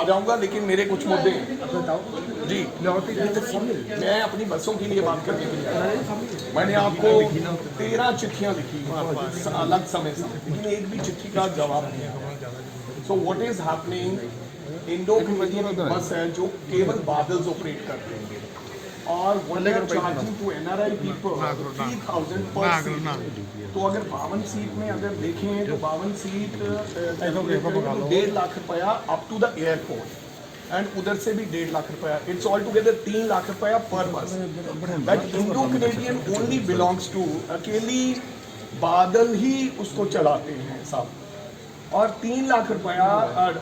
जाऊंगा, लेकिन मेरे कुछ मुद्दे हैं जी। मैं अपनी बसों के लिए बात करने के लिए आया। मैंने आपको 13 चिट्ठियां लिखी अलग समय से, लेकिन एक भी चिट्ठी का जवाब नहीं आया। So what is happening, Indo Canadian बस है जो केवल बादल्स ऑपरेट करते हैं, और चार्जिंग टू NRI पीपल 3000 पर सीट। तो अगर 52 सीट में अगर देखें तो 52 सीट 1.5 लाख रुपया up to the airport, and उधर से भी 1.5 लाख रुपया, इट्स ऑल टुगेदर 3 लाख रुपया पर बस। That Indo Canadian only belongs to, अकेली बादल ही उसको चलाते हैं साहब, और 3 लाख रुपया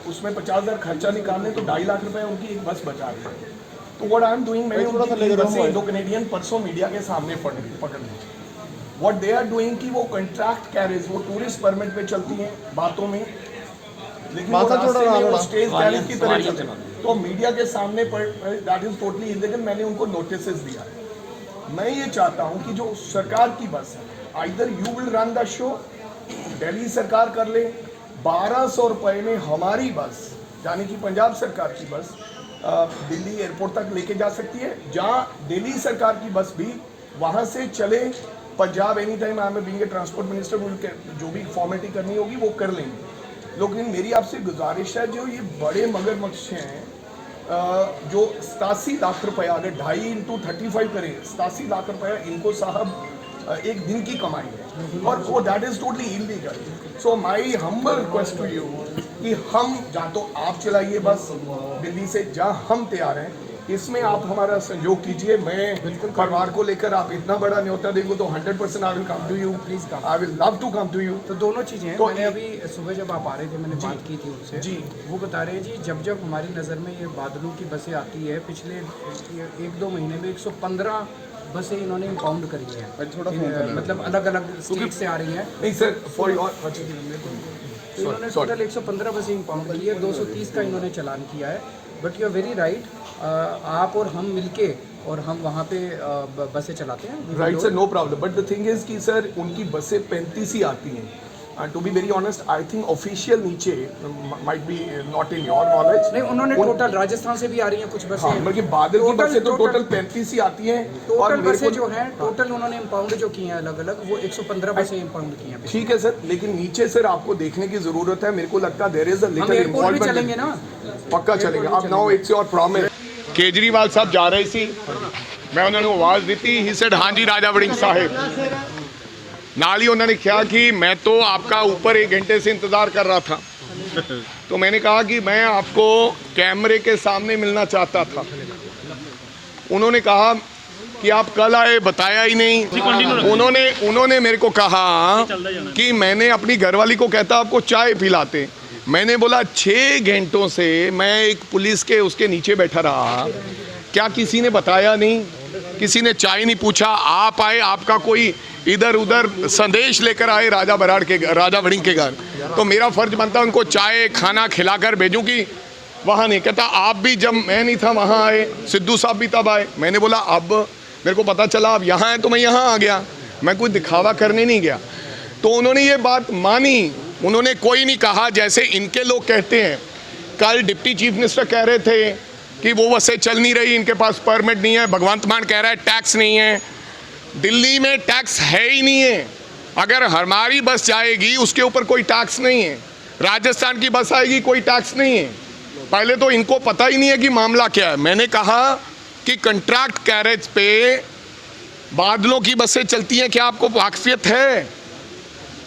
उसमें 50,000 खर्चा निकालने तो 2.5 लाख रुपया उनकी एक बस बचा रही है। तो व्हाट आई एम डूइंग, मैंने उनकी बसें इंडो कनेडियन परसों मीडिया के सामने पकड़ ली। व्हाट दे आर डूइंग कि वो कॉन्ट्रैक्ट कैरेज, वो टूरिस्ट परमिट पे चलती हैं बातों में, लेकिन वो स्टेज कैरेज की तरह चलते हैं। तो मीडिया के सामने दैट इज टोटली इलीगल। मैंने उनको नोटिस दिया है। मैं ये चाहता हूँ कि जो सरकार की बस है, either you will run the show, Delhi सरकार कर ले, 1200 रुपये में हमारी बस यानी कि पंजाब सरकार की बस दिल्ली एयरपोर्ट तक लेके जा सकती है, जहाँ दिल्ली सरकार की बस भी वहाँ से चले Punjab any time. I am being a transport minister, जो भी फॉर्मेलिटी करनी होगी वो कर लेंगे। लेकिन मेरी आपसे गुजारिश है, जो ये बड़े मगरमच्छ हैं जो 87 लाख रुपया, अगर 2.5 × 35 करें 87 लाख रुपया इनको साहब एक दिन की कमाई है, और वो that is totally illegal. So my humble request to you कि हम, जहाँ तो आप चलाइए बस दिल्ली से, जहाँ हम तैयार हैं, इसमें आप हमारा सहयोग कीजिए। मैं परिवार को लेकर, आप इतना बड़ा न्योता देंगे तो 100% I will come to you, please come, I will love to come to you. तो दोनों चीज़ें हैं। तो मैंने अभी सुबह जब आप आ रहे थे, मैंने बात की थी उनसे जी, वो बता रहे हैं जी, जब जब हमारी नज़र में ये बादलों की बसें आती है, पिछले 1-2 महीने में 115 बसें इन्होंने इम्पाउंड करी हैं, मतलब अलग अलग स्टेट से आ रही हैं। नहीं सर, फॉर योर, तो इन्होंने टोटल 115 बसें इम्पाउंड की है, 230 का इन्होंने चालान किया है। But you are very right, आप और हम मिलके और हम वहाँ पे बसें चलाते हैं। Right sir, no problem. But the thing is कि सर उनकी बसें 35 ही आती हैं, and to be very honest I think official नीचे might be not in your knowledge. नहीं, उन्होंने टोटल राजस्थान से भी आ रही हैं कुछ बसें। हाँ, बल्कि बादल की बसें तो टोटल 35 ही आती हैं। टोटल बसें जो हैं, टोटल उन्होंने इम्पाउंड जो की हैं अलग अलग, वो 115 बसें इम्पाउंड की हैं। ठीक है सर, लेकिन नीचे सर आपको देखने की जरूरत है। मेरे को लगता है there is a little involvement. चलेंगे ना, पक्का चलेगा। अब now it's your promise. Kejriwal साहब जा रहे सी, मैं उन्होंने आवाज़ दी थी, ही सेड हाँ जी राजा वड़िंग साहिब। नाल ही उन्होंने कहा कि मैं तो आपका ऊपर 1 घंटे से इंतज़ार कर रहा था। तो मैंने कहा कि मैं आपको कैमरे के सामने मिलना चाहता था। उन्होंने कहा कि आप कल आए, बताया ही नहीं। उन्होंने मेरे को कहा कि मैंने अपनी घरवाली को कहता आपको चाय पिलाते। मैंने बोला 6 घंटों से मैं एक पुलिस के उसके नीचे बैठा रहा, क्या किसी ने बताया नहीं, किसी ने चाय नहीं पूछा। आप आए, आपका कोई इधर उधर संदेश लेकर आए राजा वड़िंग के घर, तो मेरा फर्ज बनता है उनको चाय खाना खिलाकर भेजूं कि वहाँ नहीं। कहता आप भी जब मैं नहीं था वहाँ आए, सिद्धू साहब भी तब आए। मैंने बोला अब मेरे को पता चला अब यहाँ है तो मैं यहाँ आ गया, मैं कोई दिखावा करने नहीं गया। तो उन्होंने ये बात मानी, उन्होंने कोई नहीं कहा जैसे इनके लोग कहते हैं। कल डिप्टी चीफ मिनिस्टर कह रहे थे कि वो बसें चल नहीं रही, इनके पास परमिट नहीं है। भगवंत मान कह रहा है टैक्स नहीं है। दिल्ली में टैक्स है ही नहीं है। अगर हमारी बस जाएगी उसके ऊपर कोई टैक्स नहीं है, राजस्थान की बस आएगी कोई टैक्स नहीं है। पहले तो इनको पता ही नहीं है कि मामला क्या है। मैंने कहा कि कंट्रैक्ट कैरेज पे बादलों की बसें चलती हैं, क्या आपको वाकफियत है?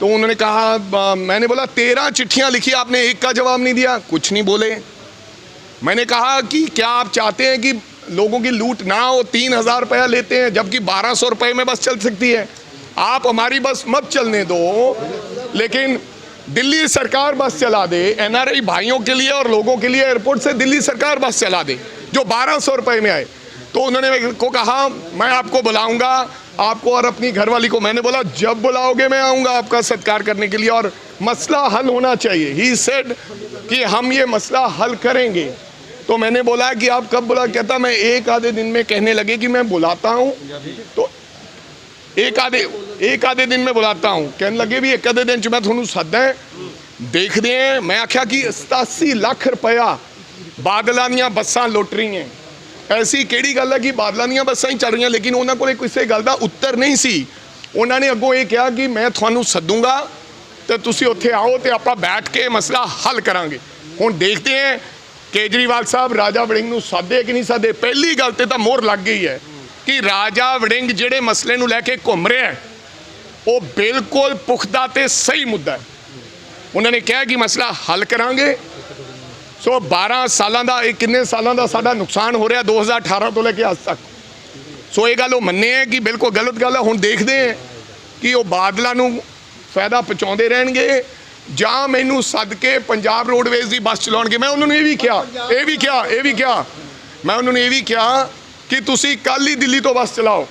तो उन्होंने कहा, मैंने बोला 13 चिट्ठियां लिखी, आपने एक का जवाब नहीं दिया, कुछ नहीं बोले। मैंने कहा कि क्या आप चाहते हैं कि लोगों की लूट ना हो? 3,000 रुपया लेते हैं जबकि 1200 रुपये में बस चल सकती है। आप हमारी बस मत चलने दो, लेकिन दिल्ली सरकार बस चला दे NRI भाइयों के लिए और लोगों के लिए। एयरपोर्ट से दिल्ली सरकार बस चला दे जो 1200 रुपये में आए। तो उन्होंने मेरे को कहा मैं आपको बुलाऊंगा, आपको और अपनी घरवाली को। मैंने बोला जब बुलाओगे मैं आऊँगा आपका सत्कार करने के लिए, और मसला हल होना चाहिए। ही सेड कि हम ये मसला हल करेंगे। तो मैंने बोला कि आप कब बुला? कहता मैं 1-आधे दिन में, कहने लगे कि मैं बुलाता हूँ तो एक आधे दिन में बुलाता हूँ। कहने लगे भी 1-आधे दिन मैं थोनू सदा देख दें। मैं आख्या कि 87 लाख रुपया ਬਾਦਲਾਂ ਦੀਆਂ ਬੱਸਾਂ ਲੁੱਟ ਰਹੀਆਂ। ਐਸੀ ਕਿਹੜੀ ਗੱਲ ਹੈ ਕਿ ਬਾਦਲਾਂ ਦੀਆਂ ਬੱਸਾਂ ਹੀ ਚੱਲ ਰਹੀਆਂ, ਲੇਕਿਨ ਉਹਨਾਂ ਕੋਲੇ ਕਿਸੇ ਗੱਲ ਦਾ ਉੱਤਰ ਨਹੀਂ ਸੀ। ਉਹਨਾਂ ਨੇ ਅੱਗੋਂ ਇਹ ਕਿਹਾ ਕਿ ਮੈਂ ਤੁਹਾਨੂੰ ਸੱਦੂਗਾ ਤੇ ਤੁਸੀਂ ਉੱਥੇ ਆਓ ਤੇ ਆਪਾਂ ਬੈਠ ਕੇ ਮਸਲਾ ਹੱਲ ਕਰਾਂਗੇ। ਹੁਣ ਦੇਖਦੇ ਹਾਂ ਕੇਜਰੀਵਾਲ ਸਾਹਿਬ ਰਾਜਾ ਵੜਿੰਗ ਨੂੰ ਸਾਦੇ ਕਿ ਨਹੀਂ ਸਾਦੇ। ਪਹਿਲੀ ਗੱਲ ਤੇ ਤਾਂ ਮੋਹਰ ਲੱਗ ਗਈ ਹੈ ਕਿ ਰਾਜਾ ਵੜਿੰਗ ਜਿਹੜੇ ਮਸਲੇ ਨੂੰ ਲੈ ਕੇ ਘੁੰਮ ਰਿਹਾ ਉਹ ਬਿਲਕੁਲ ਪੁਖਤਾ ਤੇ ਸਹੀ ਮੁੱਦਾ ਹੈ। ਉਹਨਾਂ ਨੇ ਕਿਹਾ ਕਿ ਮਸਲਾ ਹੱਲ ਕਰਾਂਗੇ। ਸੋ 12 ਸਾਲਾਂ ਦਾ ਇਹ ਕਿੰਨੇ ਸਾਲਾਂ ਦਾ ਸਾਡਾ ਨੁਕਸਾਨ ਹੋ ਰਿਹਾ 2018 ਤੋਂ ਲੈ ਕੇ ਅੱਜ ਤੱਕ। ਸੋ ਇਹ ਗੱਲ ਉਹ ਮੰਨੇ ਹੈ ਕਿ ਬਿਲਕੁਲ ਗਲਤ ਗੱਲ ਹੈ। ਹੁਣ ਦੇਖਦੇ ਹਾਂ ਕਿ ਉਹ ਬਾਦਲਾਂ ਨੂੰ ਫਾਇਦਾ ਪਹੁੰਚਾਉਂਦੇ ਰਹਿਣਗੇ ਜਾਂ ਮੈਨੂੰ ਸੱਦ ਕੇ ਪੰਜਾਬ ਰੋਡਵੇਜ਼ ਦੀ ਬੱਸ ਚਲਾਉਣਗੇ। ਮੈਂ ਉਹਨਾਂ ਨੂੰ ਇਹ ਵੀ ਕਿਹਾ ਮੈਂ ਉਹਨਾਂ ਨੂੰ ਇਹ ਵੀ ਕਿਹਾ ਕਿ ਤੁਸੀਂ ਕੱਲ੍ਹ ਹੀ ਦਿੱਲੀ ਤੋਂ ਬੱਸ ਚਲਾਓ।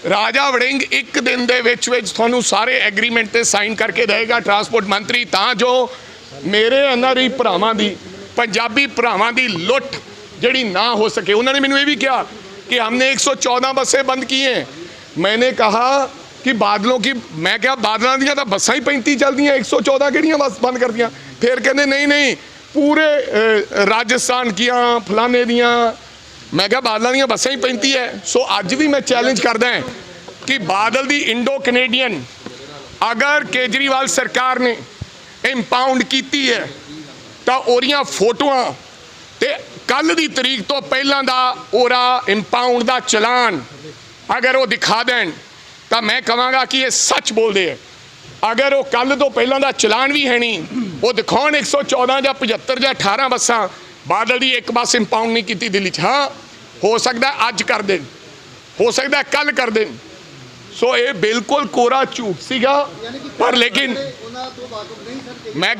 ਰਾਜਾ ਵੜਿੰਗ ਇੱਕ ਦਿਨ ਦੇ ਵਿੱਚ ਤੁਹਾਨੂੰ ਸਾਰੇ ਐਗਰੀਮੈਂਟ ਤੇ ਸਾਈਨ ਕਰਕੇ ਦੇਗਾ ਟਰਾਂਸਪੋਰਟ ਮੰਤਰੀ, ਤਾਂ ਜੋ ਮੇਰੇ NRI ਭਰਾਵਾਂ ਦੀ ਪੰਜਾਬੀ ਭਰਾਵਾਂ ਦੀ ਲੁੱਟ ਜਿਹੜੀ ਨਾ ਹੋ ਸਕੇ। ਉਹਨਾਂ ਨੇ ਮੈਨੂੰ ਇਹ ਵੀ ਕਿਹਾ कि हमने 114 बसें बंद की हैं। मैंने कहा कि बादलों की, मैं क्या बादलों दियाँ तो बसा ही 35 चलती हैं, 114 किहड़ियां बस बंद कर दियाँ। फिर कहते नहीं पूरे राजस्थान किया फलाने दियाँ। मैं क्या बादलों दियाँ बसा ही 35 है। सो अज भी मैं चैलेंज करदा है कि बादल दी इंडो कनेडियन अगर केजरीवाल सरकार ने इंपाउंड की है तो ओरियां फोटोआं ते कल की तरीक तो पहला दा ओरा इंपाउंड का चलान अगर वो दिखा दें तो मैं कहांगा कि ये सच बोलते हैं। अगर वो कल तो पहला का चलान भी है नहीं, वो दिखाउन 114 या 75 या 18 बसां बादल की एक बस इंपाउंड नहीं की दिल्ली। हाँ हो सकता है अज कर दें, हो सकता है कल कर दें। सो ये बिल्कुल कोरा झूठ सीगा। पर लेकिन मैं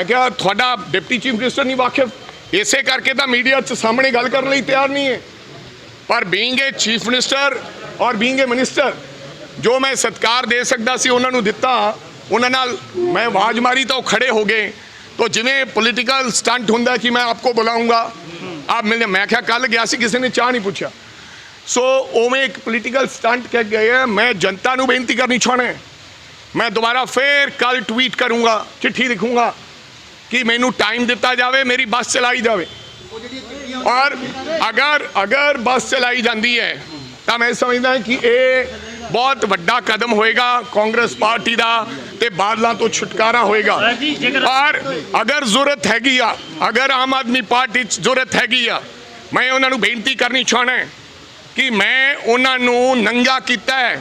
क्या थोड़ा डिप्टी चीफ मिनिस्टर नहीं वाकिफ, इसे करके तो मीडिया सामने गल करने लिए तैयार नहीं है। पर बीइंग ए चीफ मिनिस्टर और बीइंग ए मिनिस्टर जो मैं सत्कार दे सकता सी उन्होंने दिता, उन्होंने नाल मैं आवाज़ मारी तो खड़े हो गए। तो जिवें पोलिटिकल स्टंट हुंदा कि मैं आपको बुलाऊंगा आप मिलने, मैं क्या कल गया सी किसी ने चाह नहीं पूछा। सो उवें एक पोलिटिकल स्टंट कह गए हैं। मैं जनता नूं बेनती करनी चाहना है, मैं दोबारा फिर कल ट्वीट करूँगा, चिट्ठी लिखूँगा कि मैनू टाइम दिता जाए, मेरी बस चलाई जाए। और अगर बस चलाई जाती है तो मैं समझदा कि ये बहुत वड्डा कदम होएगा कांग्रेस पार्टी का, ते बादलों तो छुटकारा होएगा। और अगर जरूरत हैगी आ, अगर आम आदमी पार्टी जरूरत हैगी आ, मैं उन्होंने बेनती करनी चाहना है कि मैं उन्होंने नंगा किया है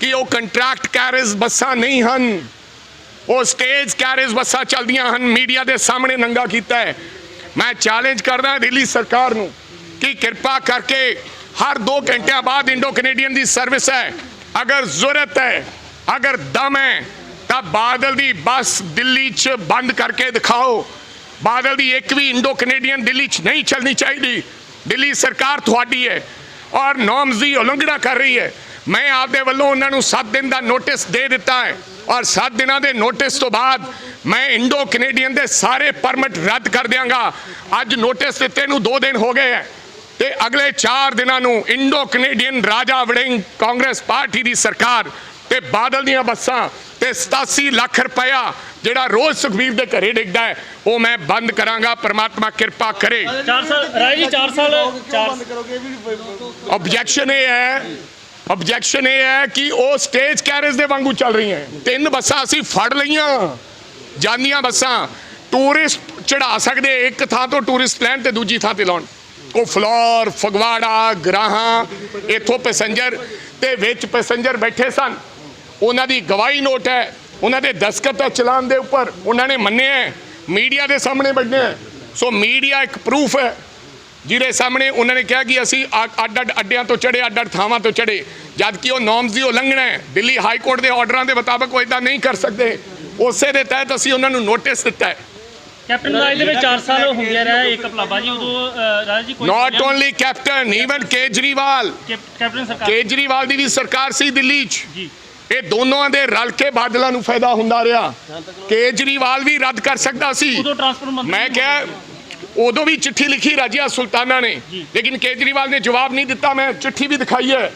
कि वो कंट्रैक्ट कैरेज बसां नहीं हैं, वो स्टेज कैरेज बसां चलदियां हैं। मीडिया के सामने नंगा किया है। मैं चैलेंज करदा दिल्ली सरकार नूं कि कृपा करके हर 2 घंटे बाद इंडो कनेडियन की सर्विस है। अगर जरूरत है, अगर दम है तो बादल की बस दिल्ली च बंद करके दिखाओ। बादल की एक भी इंडो कनेडियन दिल्ली च नहीं चलनी चाहिए। दिल्ली सरकार थोड़ी है और नॉर्म्स की उलंघना कर रही है। मैं आपदे वल्लों उन्होंने 7 दिन का नोटिस दे दिता है और 7 दिनों के नोटिस तो बाद मैं इंडो कनेडियन के सारे परमिट रद्द कर देंगा। अज नोटिस दिते नूं 2 दिन हो गए हैं ते अगले 4 दिनों इंडो कनेडियन राजा वड़िंग कांग्रेस पार्टी की सरकार ते बादल दियां बसां ते 87 लाख रुपया जिहड़ा रोज़ सुखबीर के घरे डिगदा है वो मैं बंद करांगा। परमात्मा कृपा करे। 4 साल राय जी 4 साल ऑब्जेक्शन ये है कि वो स्टेज कैरेज के वांगू चल रही हैं। 3 बसां असीं फड़ लईआं जांदियां बसां टूरिस्ट चढ़ा सकते एक थां तो टूरिस्ट लैन ते दूजी थां ते लाउण। को फ्लोर फगवाड़ा ग्राहां इत्थों पैसेंजर ते विच पैसेंजर बैठे सन, उन्हां दी गवाही नोट है, उन्हां दे दस्तखत है चलान दे उपर, उन्होंने मन्ने हैं, मीडिया के सामने बैठे हैं। सो मीडिया एक प्रूफ है जिहदे सामने उन्होंने कहा कि असी अड्ड अड्डियां तो चढ़े, अड्ड थावां तो चढ़े, जबकि वो नॉर्म्स की उलंघना है। दिल्ली हाई कोर्ट के ऑर्डर के मुताबिक वो इदा नहीं कर सकते। उस दे तहत असी उन्होंने नोटिस दिता है। कैप्टन राज दे 4 साल हो गया रहा एक पलाबा जी उदों राजा जी कोई not only captain, even Kejriwal, captain सरकार केजरीवाल की भी सरकार सी दिल्ली च जी। ये दोनों दे रल के बादलों नूं फायदा हुंदा रहा। केजरीवाल भी रद्द कर सकता सी। उदों ट्रांसपोर्ट मंत्री मैं क्या उदों भी चिट्ठी लिखी रजिया सुल्ताना ने, लेकिन केजरीवाल ने जवाब नहीं दिता। मैं चिट्ठी भी दिखाई है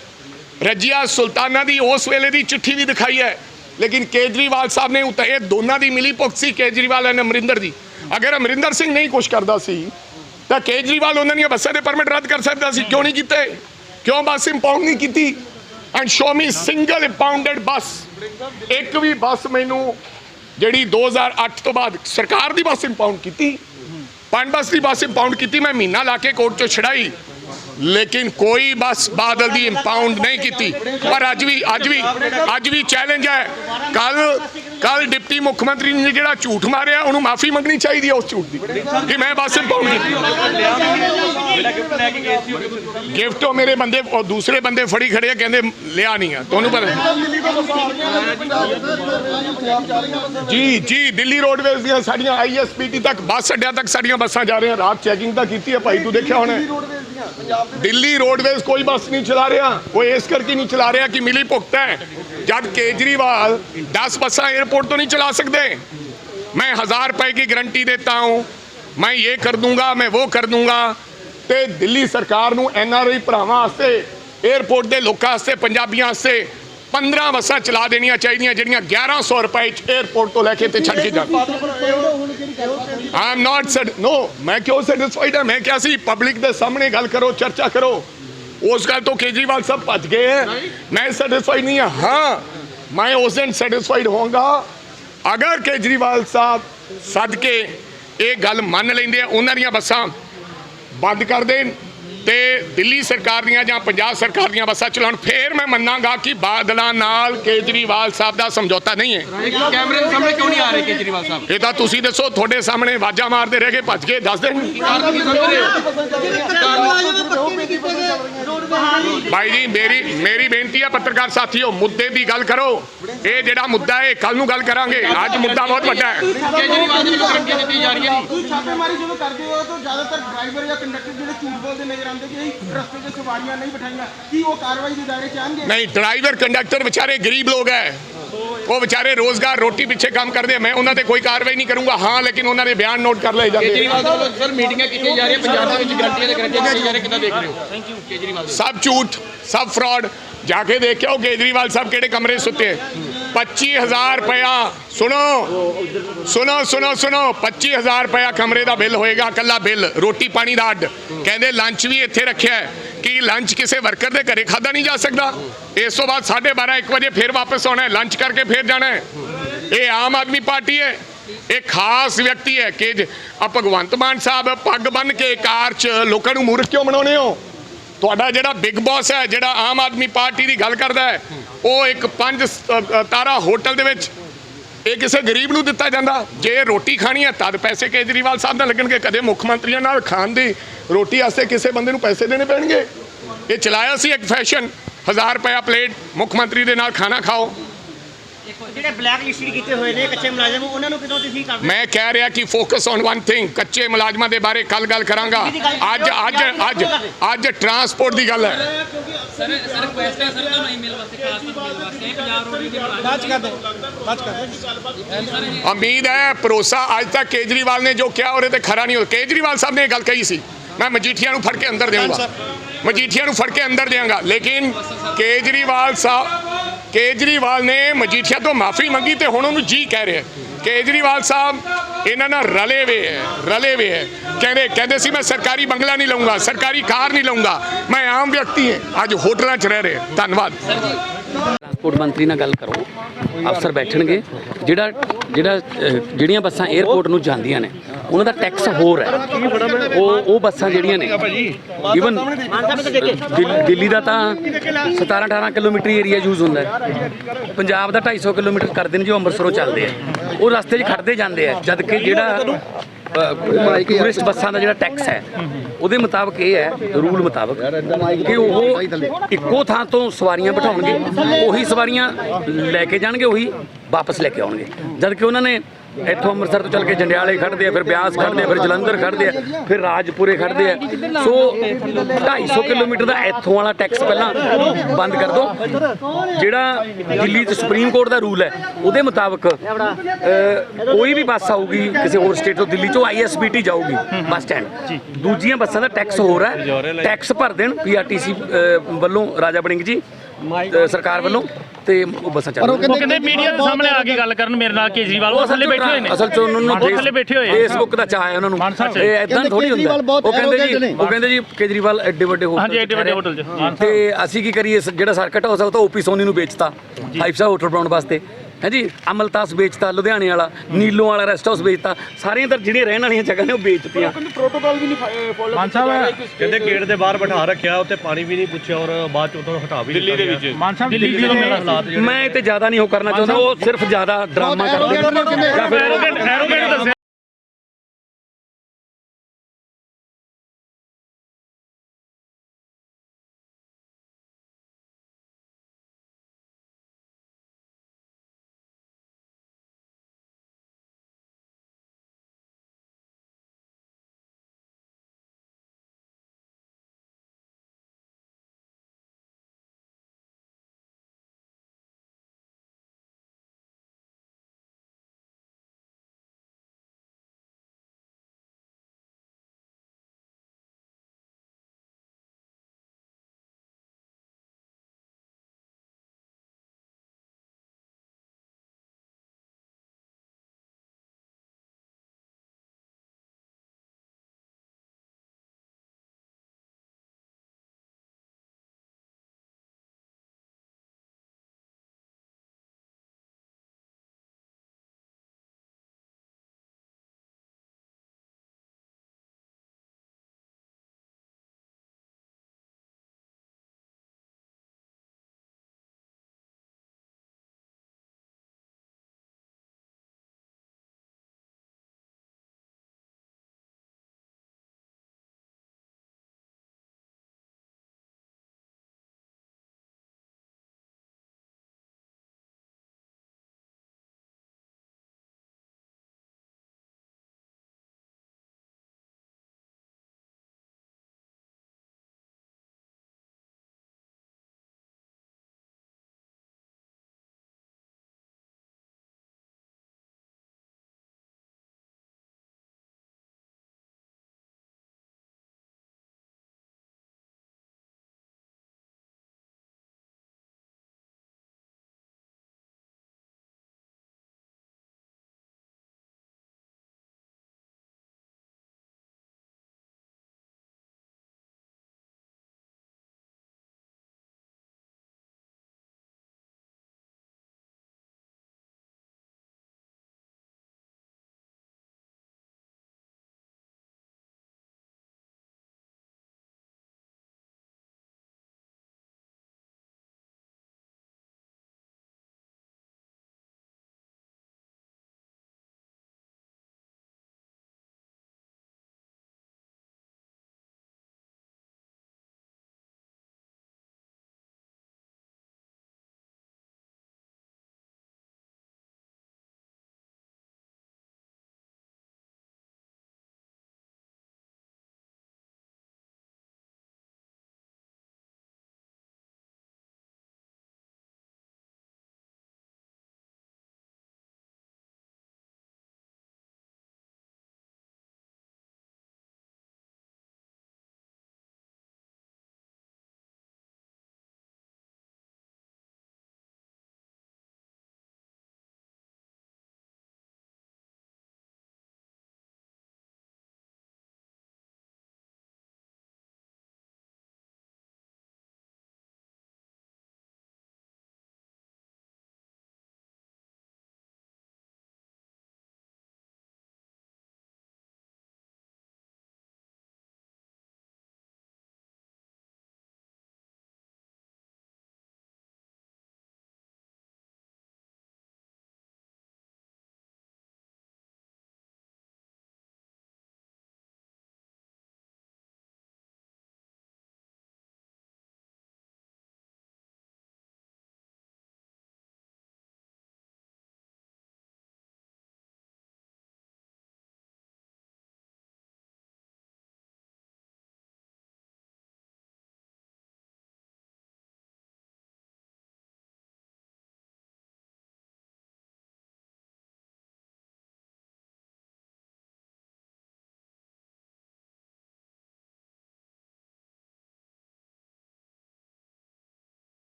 रजिया सुल्ताना की, उस वेले की चिट्ठी भी दिखाई है, लेकिन केजरीवाल साहब ने ये दोनों की मिली भुगत सी केजरीवाल एंड अमरिंदर दी। अगर अमरिंदर सिंह नहीं कुछ करता सी ਤਾਂ ਕੇਜਰੀਵਾਲ ਉਹਨਾਂ ਦੀਆਂ ਬੱਸਾਂ ਦੇ ਪਰਮਿਟ ਰੱਦ ਕਰ ਸਕਦਾ ਸੀ, ਕਿਉਂ ਨਹੀਂ ਕੀਤੇ? ਕਿਉਂ ਬੱਸ ਇੰਪਾਊਂਡ ਨਹੀਂ ਕੀਤੀ? ਐਂਡ ਸ਼ੋ ਮੀ ਸਿੰਗਲ ਇੰਪਾਊਂਡਡ ਬੱਸ। ਇੱਕ ਵੀ ਬੱਸ ਮੈਨੂੰ ਜਿਹੜੀ 2008 ਤੋਂ ਬਾਅਦ ਸਰਕਾਰ ਦੀ ਬੱਸ ਇੰਪਾਊਂਡ ਕੀਤੀ, ਪਨਬਸ ਦੀ ਬੱਸ ਇੰਪਾਊਂਡ ਕੀਤੀ, ਮੈਂ ਮਹੀਨਾ ਲਾ ਕੇ ਕੋਰਟ 'ਚੋਂ ਛੜਾਈ, ਲੇਕਿਨ ਕੋਈ ਬੱਸ ਬਾਦਲ ਦੀ ਇੰਪਾਊਂਡ ਨਹੀਂ ਕੀਤੀ। ਪਰ ਅੱਜ ਵੀ ਚੈਲੰਜ ਹੈ, ਕੱਲ ਡਿਪਟੀ ਮੁੱਖ ਮੰਤਰੀ ਨੇ ਜਿਹੜਾ ਝੂਠ ਮਾਰਿਆ ਉਹਨੂੰ ਮਾਫੀ ਮੰਗਣੀ ਚਾਹੀਦੀ ਹੈ ਉਸ ਝੂਠ ਦੀ ਕਿ ਮੈਂ ਬੱਸ ਇੰਪਾਊਂਡ ਕੀਤੀ। ਗਿਫਟ ਉਹ ਮੇਰੇ ਬੰਦੇ ਉਹ ਦੂਸਰੇ ਬੰਦੇ ਫੜੀ ਖੜੇ ਆ, ਕਹਿੰਦੇ ਲਿਆ ਨਹੀਂ ਆ, ਤੁਹਾਨੂੰ ਪਤਾ ਜੀ ਦਿੱਲੀ ਰੋਡਵੇਜ਼ ਦੀਆਂ ਸਾਡੀਆਂ ISPT ਤੱਕ ਬੱਸ ਅੱਡਿਆਂ ਤੱਕ ਸਾਡੀਆਂ ਬੱਸਾਂ ਜਾ ਰਹੀਆਂ। ਰਾਤ ਚੈਕਿੰਗ ਤਾਂ ਕੀਤੀ ਹੈ ਭਾਈ, ਤੂੰ ਦੇਖਿਆ ਹੋਣਾ। ਦਿੱਲੀ ਰੋਡਵੇਜ਼ ਕੋਈ ਬੱਸ ਨਹੀਂ ਚਲਾ ਰਿਹਾ, ਕੋਈ ਇਸ ਕਰਕੇ नहीं चला रहा कि मिली भुगत है, जब केजरीवाल 10 बसा एयरपोर्ट तो नहीं चला सकते। मैं 1000 रुपए की गारंटी देता हूँ, मैं ये कर दूंगा, मैं वो कर दूंगा। तो दिल्ली सरकार नूं NRI भरावां वास्ते, एयरपोर्ट के लोगों वास्ते, पंजाबियों वास्ते 15 बसा चला देनियां चाहिए जिहड़ियां 1100 रुपए एयरपोर्ट तो लैके ते छड़ के जान। आई एम नॉट नो, मैं क्यों सैटिस्फाइड है? मैं क्या सी पब्लिक के सामने गल करो, चर्चा करो। उस गल तो केजरीवाल सब भज गए हैं, मैं सैटिस्फाइड नहीं है। हाँ, मैं उस दिन सैटिस्फाइड होऊंगा अगर केजरीवाल साहब सद के ये गल मान लेंदे, उन्हां दीयां बसां बंद कर देन ते दिल्ली सरकार दियां जां पंजाब सरकार दियां बसां चलाउण, फिर मैं मन्नांगा कि बादलां नाल केजरीवाल साहब दा समझौता नहीं है। कैमरे के सामने क्यों नहीं आ रहे केजरीवाल साहब? ये तां तुसीं दसो, तुहाडे सामने आवाज़ां मारदे रह गए, भज गए, दस देन भाई जी। मेरी बेनती है पत्रकार साथियों, मुद्दे की गल करो। ये जिहड़ा मुद्दा है कल नूं गल करांगे, अज मुद्दा बहुत वड्डा है। केजरीवाल दी गारंटी दी जा रही है। छापेमारी जो करते हो तो ज्यादातर ड्राइवर या कंडक्टर जो झूठ बोलते नजर आते कि रस्ते से सवारियां नहीं बिठाइयां, कि वो कार्रवाई के दायरे च आएंगे? नहीं, ड्राइवर कंडक्टर बेचारे गरीब लोग हैं, वो बेचारे रोजगार रोटी पीछे काम करते हैं, मैं उन्होंने कोई कार्रवाई नहीं करूंगा। हाँ, लेकिन उन्होंने बयान नोट कर ले जाते। केजरीवाल दी सर मीटिंगां की जा रही है पंजाब दे विच, गारंटी दी जा रही है, कितना देख रहे हो? Thank you. केजरीवाल सब झूठ, सब फ्रॉड। जाके देख आओ केजरीवाल साहब केड़े कमरे सुते। 25,000 रुपया, सुनो 25,000 रुपया कमरे का बिल होएगा, कला बिल, रोटी पानी का अड। कहते लंच भी इत्थे रखा है कि लंच किसी वर्कर के घरे खादा नहीं जा सकता। इस तो बाद 12:30-1 बजे फिर वापस आना है, लंच करके फिर जाना है। ये आम आदमी पार्टी है, एक खास व्यक्ति है कि भगवंत मान साहब पग बन के कार च लोगों को मूर्ख क्यों बनाने हो? ਤੁਹਾਡਾ ਜਿਹੜਾ ਬਿਗ ਬੌਸ ਹੈ, ਜਿਹੜਾ ਆਮ ਆਦਮੀ ਪਾਰਟੀ ਦੀ ਗੱਲ ਕਰਦਾ ਹੈ, ਉਹ ਇੱਕ 5 ਤਾਰਾ ਹੋਟਲ ਦੇ ਵਿੱਚ ਇਹ ਕਿਸੇ ਗਰੀਬ ਨੂੰ ਦਿੱਤਾ ਜਾਂਦਾ। ਜੇ ਰੋਟੀ ਖਾਣੀ ਹੈ ਤਦ ਪੈਸੇ ਕੇਜਰੀਵਾਲ ਸਾਹਿਬ ਨਾਲ ਲੱਗਣਗੇ, ਕਦੇ ਮੁੱਖ ਮੰਤਰੀਆਂ ਨਾਲ ਖਾਣ ਦੀ ਰੋਟੀ ਵਾਸਤੇ ਕਿਸੇ ਬੰਦੇ ਨੂੰ ਪੈਸੇ ਦੇਣੇ ਪੈਣਗੇ। ਇਹ ਚਲਾਇਆ ਸੀ ਇੱਕ ਫੈਸ਼ਨ, 1000 ਰੁਪਇਆ ਪਲੇਟ, ਮੁੱਖ ਮੰਤਰੀ ਦੇ ਨਾਲ ਖਾਣਾ ਖਾਓ। ਜਿਹੜੇ ਬਲੈਕ ਲਿਸਟਡ ਕੀਤੇ ਹੋਏ ਨੇ ਕੱਚੇ ਮੁਲਾਜ਼ਮ, ਉਹਨਾਂ ਨੂੰ ਕਿਦੋਂ ਤੁਸੀਂ ਕਰਦੇ? मैं कह रहा कि फोकस ऑन वन थिंग, कच्चे मुलाजमान के बारे कल गल करांगा। अज ट्रांसपोर्ट की गल है। उम्मीद है, भरोसा अज तक केजरीवाल ने जो किया और खरा नहीं हो। केजरीवाल साहब ने गल कही सी, मैं मजीठिया नूं फड़ के अंदर देऊंगा, मजीठिया नूं फड़ के अंदर देंगा, लेकिन केजरीवाल ने मजीठिया तो माफ़ी मंगी तो हुण उहनूं जी कह रहे हैं। केजरीवाल साहब इन्हां नाल रले वे है। कहते सी मैं सरकारी बंगला नहीं लऊंगा, सरकारी कार नहीं लऊंगा, मैं आम व्यक्ति हैं, अज होटलों च रह रहे। धन्यवाद। ट्रांसपोर्ट मंत्री नाल गल करो, अफसर बैठणगे, ਜਿਹੜੀਆਂ ਬੱਸਾਂ 에ਅਰਪੋਰਟ ਨੂੰ ਜਾਂਦੀਆਂ ਨੇ ਉਹਨਾਂ ਦਾ ਟੈਕਸ ਹੋਰ ਹੈ। ਉਹ ਬੱਸਾਂ ਜਿਹੜੀਆਂ ਨੇ ਈਵਨ ਦਿੱਲੀ ਦਾ ਤਾਂ 17-18 ਕਿਲੋਮੀਟਰ ਏਰੀਆ ਯੂਜ਼ ਹੁੰਦਾ ਹੈ, ਪੰਜਾਬ ਦਾ 250 ਕਿਲੋਮੀਟਰ ਕਰਦੇ ਨੇ ਜੋ ਅੰਮ੍ਰਿਤਸਰੋਂ ਚੱਲਦੇ ਆ, ਉਹ ਰਸਤੇ 'ਚ ਖੜਦੇ ਜਾਂਦੇ ਆ। ਜਦ ਕਿ ਜਿਹੜਾ ਟੂਰਿਸਟ ਬੱਸਾਂ ਦਾ ਜਿਹੜਾ ਟੈਕਸ ਹੈ ਉਹਦੇ ਮੁਤਾਬਕ ਇਹ ਹੈ, ਰੂਲ ਮੁਤਾਬਕ, ਕਿ ਉਹ ਇੱਕੋ ਥਾਂ ਤੋਂ ਸਵਾਰੀਆਂ ਬਿਠਾਉਣਗੇ, ਉਹੀ ਸਵਾਰੀਆਂ ਲੈ ਕੇ ਜਾਣਗੇ, ਉਹੀ ਵਾਪਸ ਲੈ ਕੇ ਆਉਣਗੇ। ਜਦ ਕਿ ਉਹਨਾਂ ਨੇ ਇੱਥੋਂ ਅੰਮ੍ਰਿਤਸਰ ਤੋਂ ਚੱਲ ਕੇ ਜੰਡਿਆਲੇ ਖੜਦੇ ਆ, ਫਿਰ ਬਿਆਸ ਖੜਦੇ ਆ, ਫਿਰ ਜਲੰਧਰ ਖੜਦੇ ਆ, ਫਿਰ ਰਾਜਪੁਰੇ ਖੜਦੇ ਆ। ਸੋ 250 ਕਿਲੋਮੀਟਰ ਦਾ ਇੱਥੋਂ ਵਾਲਾ ਟੈਕਸ ਪਹਿਲਾਂ ਬੰਦ ਕਰ ਦਿਓ। ਜਿਹੜਾ ਦਿੱਲੀ 'ਚ ਸੁਪਰੀਮ ਕੋਰਟ ਦਾ ਰੂਲ ਹੈ ਉਹਦੇ ਮੁਤਾਬਕ ਕੋਈ ਵੀ ਬੱਸ ਆਊਗੀ ਕਿਸੇ ਹੋਰ ਸਟੇਟ ਤੋਂ, ਦਿੱਲੀ 'ਚੋਂ ISBT ਜਾਊਗੀ ਬੱਸ ਸਟੈਂਡ, ਦੂਜੀਆਂ ਬੱਸਾਂ ਦਾ ਟੈਕਸ ਹੋਰ ਹੈ। ਟੈਕਸ ਭਰ ਦੇਣ PRTC ਵੱਲੋਂ, ਰਾਜਾ ਵੜਿੰਗ ਜੀ ਸਰਕਾਰ ਵੱਲੋਂ, ਤੇ ਉਹ ਬੱਸਾਂ ਚੱਲ ਰਹੀਆਂ। ਉਹ ਕਹਿੰਦੇ ਮੀਡੀਆ ਦੇ ਸਾਹਮਣੇ ਆ ਕੇ ਗੱਲ ਕਰਨ ਮੇਰੇ ਨਾਲ ਕੇਜਰੀਵਾਲ ਉਹ ਥੱਲੇ ਬੈਠੇ ਹੋਏ ਨੇ ਅਸਲ ਚ ਉਹਨਾਂ ਨੂੰ ਉਹ ਥੱਲੇ ਬੈਠੇ ਹੋਏ ਆ। ਫੇਸਬੁੱਕ ਦਾ ਚਾਹ ਹੈ ਉਹਨਾਂ ਨੂੰ ਇਹ ਐਦਾਂ ਥੋੜੀ ਹੁੰਦਾ ਉਹ ਕਹਿੰਦੇ ਜੀ ਕੇਜਰੀਵਾਲ ਐਡੇ ਵੱਡੇ ਹੋਟਲ ਹਾਂਜੀ ਐਡੇ ਵੱਡੇ ਹੋਟਲ 'ਚ ਤੇ ਅਸੀਂ ਕੀ ਕਰੀਏ ਜਿਹੜਾ ਸਰਕਟ ਹਾਊਸ ਆ ਉਹ ਤਾਂ ਓਪੀ ਸੋਨੀ ਨੂੰ ਵੇਚਤਾ 5 ਸਟਾਰ ਹੋਟਲ ਬਣਾਉਣ ਵਾਸਤੇ ਹੈ ਜੀ ਅਮਲਤਾਸ ਵੇਚਤਾ ਲੁਧਿਆਣੇ ਵਾਲਾ ਨੀਲੋਂ ਵਾਲਾ ਰੈਸਟ ਹਾਊਸ ਵੇਚਤਾ ਸਾਰੀਆਂ ਤਾਂ ਜਿਹੜੀਆਂ ਰਹਿਣ ਵਾਲੀਆਂ ਜਗ੍ਹਾ ਨੇ ਉਹ ਵੇਚਤੀਆਂ ਪ੍ਰੋਟੋਕਾਲ ਵੀ ਨਹੀਂ ਫੋਲੋ ਮਾਨ ਸਾਹਿਬ ਕਹਿੰਦੇ ਗੇਟ ਦੇ ਬਾਹਰ ਬਿਠਾ ਰੱਖਿਆ ਉੱਤੇ ਪਾਣੀ ਵੀ ਨਹੀਂ ਪੁੱਛਿਆ ਔਰ ਬਾਅਦ ਚ ਉਦੋਂ ਹਟਾ ਵੀ ਦਿੱਲੀ ਦੇ ਵਿੱਚ ਮਾਨ ਸਾਹਿਬ ਦਿੱਲੀ ਦੇ ਹਾਲਾਤ ਜਿਹੜੇ ਮੈਂ ਇਹ ਤੇ ਜ਼ਿਆਦਾ ਨਹੀਂ ਉਹ ਕਰਨਾ ਚਾਹੁੰਦਾ ਉਹ ਸਿਰਫ ਜ਼ਿਆਦਾ ਡਰਾਮਾ ਕਰਦੇ ਐਰੋਗੈਂਟ ਦੱਸਿਆ